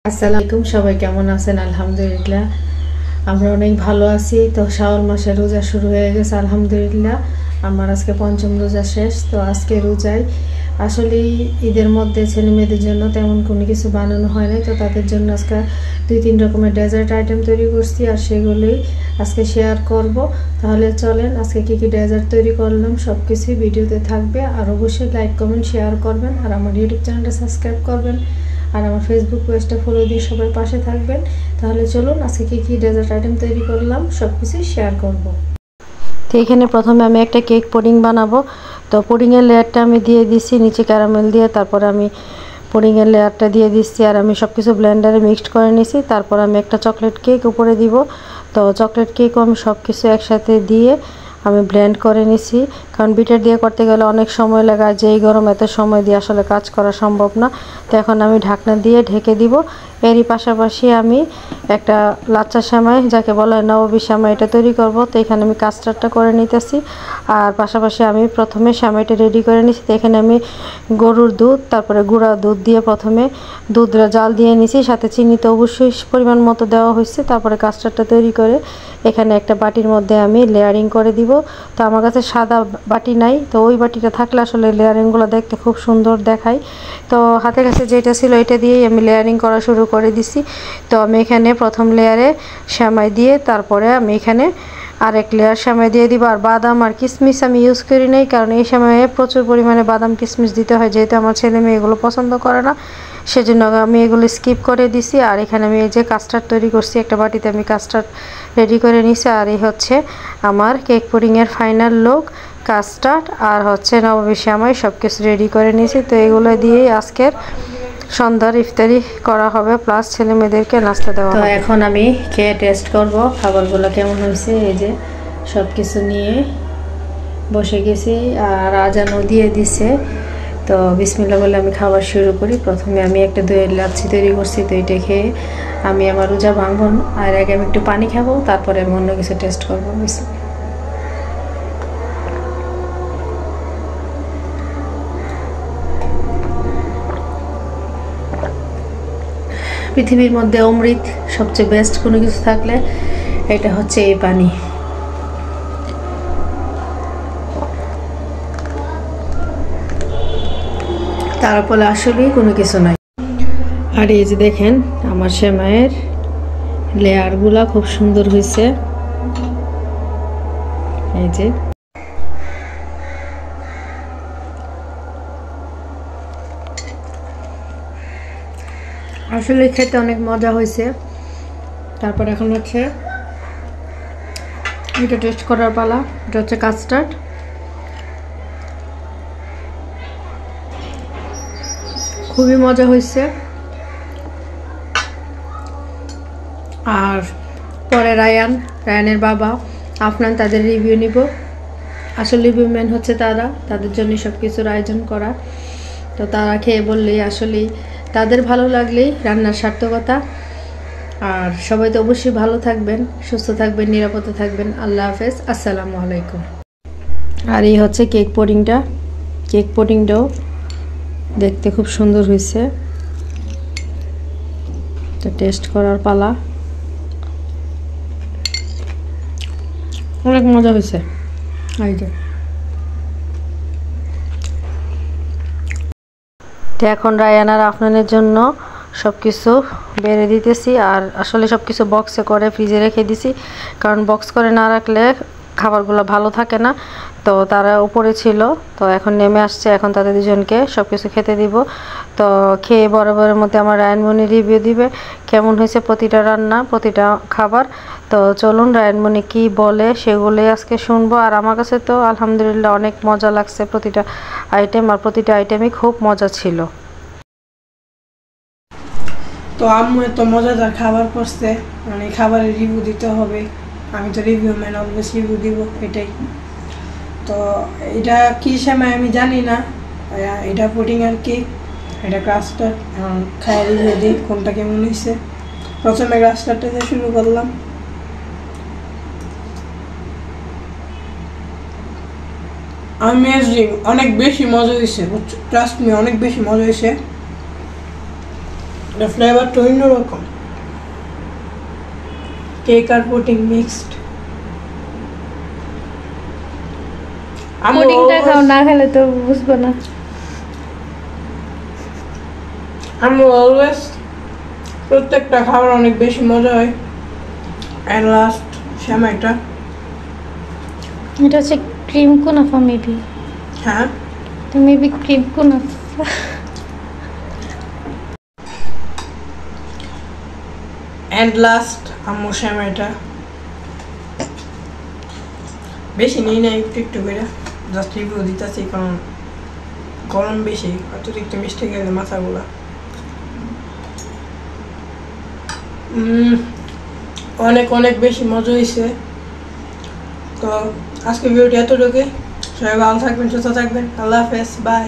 আসসালামু আলাইকুম, সবাই কেমন আছেন? আলহামদুলিল্লাহ আমরা অনেক ভালো আছি। তো শাওয়াল মাসের রোজা শুরু হয়ে গেছে আলহামদুলিল্লাহ। আমার আজকে পঞ্চম রোজা শেষ। তো আজকে রোজায় আসলে ঈদের মধ্যে ছেলে মেয়েদের জন্য তেমন কোনো কিছু বানানো হয় নাই। তো তাদের জন্য আজকে 2-3 রকমের ডেজার্ট আইটেম তৈরি করছি, আর সেগুলোই আজকে শেয়ার করব। তাহলে চলেন আজকে কী কী ডেজার্ট তৈরি করলাম সব কিছুই ভিডিওতে থাকবে। আর অবশ্যই লাইক কমেন্ট শেয়ার করবেন, আর আমার ইউটিউব চ্যানেলটা সাবস্ক্রাইব করবেন, আর আমার ফেসবুক পেজটা ফলো দিয়ে সবাই পাশে থাকবেন। তাহলে চলুন আজকে কী কী ডেজার্ট আইটেম তৈরি করলাম সব কিছুই শেয়ার করব। তো এখানে প্রথমে আমি একটা কেক পুডিং বানাবো। তো পুডিংয়ের লেয়ারটা আমি দিয়ে দিচ্ছি নিচে ক্যারামেল দিয়ে, তারপর আমি পুডিংয়ের লেয়ারটা দিয়ে দিচ্ছি, আর আমি সব কিছু ব্লেন্ডারে মিক্সড করে নিছি। তারপর আমি একটা চকলেট কেক উপরে দিব। তো চকলেট কেকও আমি সব কিছু একসাথে দিয়ে আমি ব্লেন্ড করে নিছি, কারণ বিটার দিয়ে করতে গেলে অনেক সময় লাগে, আর যেই গরম এত সময় দিয়ে আসলে কাজ করা সম্ভব না। তো এখন আমি ঢাকনা দিয়ে ঢেকে দিব। এরই পাশাপাশি আমি একটা লাচ্চা সেমাই, যাকে বলা হয় নবাবী সেমাই, এটা তৈরি করব। তো এখানে আমি কাস্টার্ডটা করে নিতেছি, আর পাশাপাশি আমি প্রথমে সেমাইটা রেডি করে নিছি। তো এখানে আমি গরুর দুধ, তারপরে গুঁড়া দুধ দিয়ে প্রথমে দুধ জাল দিয়ে নিছি, সাথে চিনি তো অবশ্যই পরিমাণ মতো দেওয়া হয়েছে। তারপরে কাস্টার্ডটা তৈরি করে এখানে একটা বাটির মধ্যে আমি লেয়ারিং করে দিব। তো আমার কাছে সাদা বাটি নাই, তো ওই বাটিটা থাকলে আসলে লেয়ারিংগুলো দেখতে খুব সুন্দর দেখায়। তো হাতের কাছে যেটা ছিল এটা দিয়েই আমি লেয়ারিং করা শুরু করে দিছি। তো আমি এখানে প্রথম লেয়ারে সেমাই দিয়ে, তারপরে আমি এখানে আরেক লেয়ার সেমাই দিয়ে দিব। আর বাদাম আর কিশমিশ আমি ইউজ করি নাই, কারণ এই সময়ে প্রচুর পরিমাণে বাদাম কিশমিশ দিতে হয়, যেহেতু আমার ছেলে মেয়ে এগুলো পছন্দ করে না, সেজন্য আমি এগুলো স্কিপ করে দিছি। আর এখানে আমি এই যে কাস্টার্ড তৈরি করছি, একটা বাটিতে আমি কাস্টার্ড রেডি করে নিছি। আর এই হচ্ছে আমার কেক পুডিংয়ের ফাইনাল লুক, কাস্টার্ড আর হচ্ছে নবাবী সেমাই সব কিছু রেডি করে নিয়েছি। তো এগুলো দিয়েই আজকের সন্ধ্যার ইফতারি করা হবে, প্লাস ছেলে মেয়েদেরকে নাস্তা দেওয়া হবে। তো এখন আমি খেয়ে টেস্ট করব খাবারগুলো কেমন হয়েছে। এই যে সব কিছু নিয়ে বসে গেছি, আর আজানও দিয়ে দিছে। তো বিসমিল্লাহ বলে আমি খাবার শুরু করি। প্রথমে আমি একটা দইয়ের লাচ্ছি তৈরি করছি। তো এটা খেয়ে আমি আমার রোজা ভাঙবো, আর আগে আমি একটু পানি খাবো, তারপরে আমি অন্য কিছু টেস্ট করবো। পৃথিবীর মধ্যে অমৃত সবচেয়ে বেস্ট কোনো কিছু থাকলে এটা হচ্ছে এই পানি। তারপরে আসলেই কোনো কিছু নাই। আর এই যে দেখেন আমার সেমাইয়ের লেয়ারগুলা খুব সুন্দর হয়েছে। এই যে আসলে খেতে অনেক মজা হয়েছে। তারপর এখন হচ্ছে এটা টেস্ট করার পালা। এটা হচ্ছে কাস্টার্ড। খুবই মজা হয়েছে। আর পরে রায়ানের বাবা আফনান, তাদের রিভিউ নিব। আসলে রিভিউ ম্যান হচ্ছে তারা, তাদের জন্য সব কিছুর আয়োজন করা। তো তারা খেয়ে বললেই আসলেই তাদের ভালো লাগলেই রান্নার সার্থকতা। আর সবাই তো অবশ্যই ভালো থাকবেন, সুস্থ থাকবেন, নিরাপদে থাকবেন। আল্লাহ হাফেজ, আসসালামু আলাইকুম। আর এই হচ্ছে কেক পুডিংটা। কেক পুডিংটাও দেখতে খুব সুন্দর হয়েছে। তো টেস্ট করার পালা। অনেক মজা হয়েছে। এই যে তো এখন রায়ান আর আফনানের জন্য সব কিছু বেড়ে দিতেছি। আর আসলে সব কিছু বক্সে করে ফ্রিজে রেখে দিছি, কারণ বক্স করে না রাখলে খাবারগুলো ভালো থাকে না। তো তারা উপরে ছিল, তো এখন নেমে আসছে। এখন তাদের দুজনকে সব কিছু খেতে দিব। তো খেয়ে বরাবরের মধ্যে আমার রায়ানমণি রিভিউ দিবে কেমন হয়েছে প্রতিটা রান্না, প্রতিটা খাবার। তো চলুন রায়ানমণি কি বলে সেগুলোই আজকে শুনবো। আর আমার কাছে তো আলহামদুলিল্লাহ অনেক মজা লাগছে প্রতিটা আইটেম, আর প্রতিটা আইটেমই খুব মজা ছিল। তো আম্মু এত মজাদার খাবার করছে, মানে খাবারের রিভিউ দিতে হবে। আমি তো রিভিউ ম্যান, অলওয়েজ রিভিউ দিব, এটাই। তো এটা কী সেমাই আমি জানি না, এটা পুডিং আর কেক, এটা কাস্টার্ড। খায় রিভিউ দিই কোনটা কেমন হয়েছে। প্রথমে কাস্টার্ডটা দিয়ে শুরু করলাম। অনেক বেশি মজা হয়েছে, ট্রাস্ট মি, অনেক বেশি মজা হয়েছে। ফ্লেভারটা অন্যরকম, কেক আর পুডিং মিক্সড। পুডিংটা খাও, না খেলে তো বুঝবো না। আমি অলওয়েজ প্রত্যেকটা খাবার অনেক বেশি মজা হয়। অ্যান্ড লাস্ট সেমাইটা, এটা হচ্ছে ক্রিম কুনাফা মেবি। হ্যাঁ তো মেবি ক্রিম কুনাফা। অ্যান্ড লাস্ট আম্মু সেমাইটা। বেশি নেই না, একটু একটু করে জাস্ট রিভিউ দিতেছি, কারণ গরম বেশি, অতিরিক্ত মিষ্টি গেলে মাথাগুলা। অনেক অনেক বেশি মজা হয়েছে। তো আজকে ভিডিওটি এতটুকুই। সবাই ভালো থাকবেন, সুস্থ থাকবেন। আল্লাহ হাফেজ, বাই।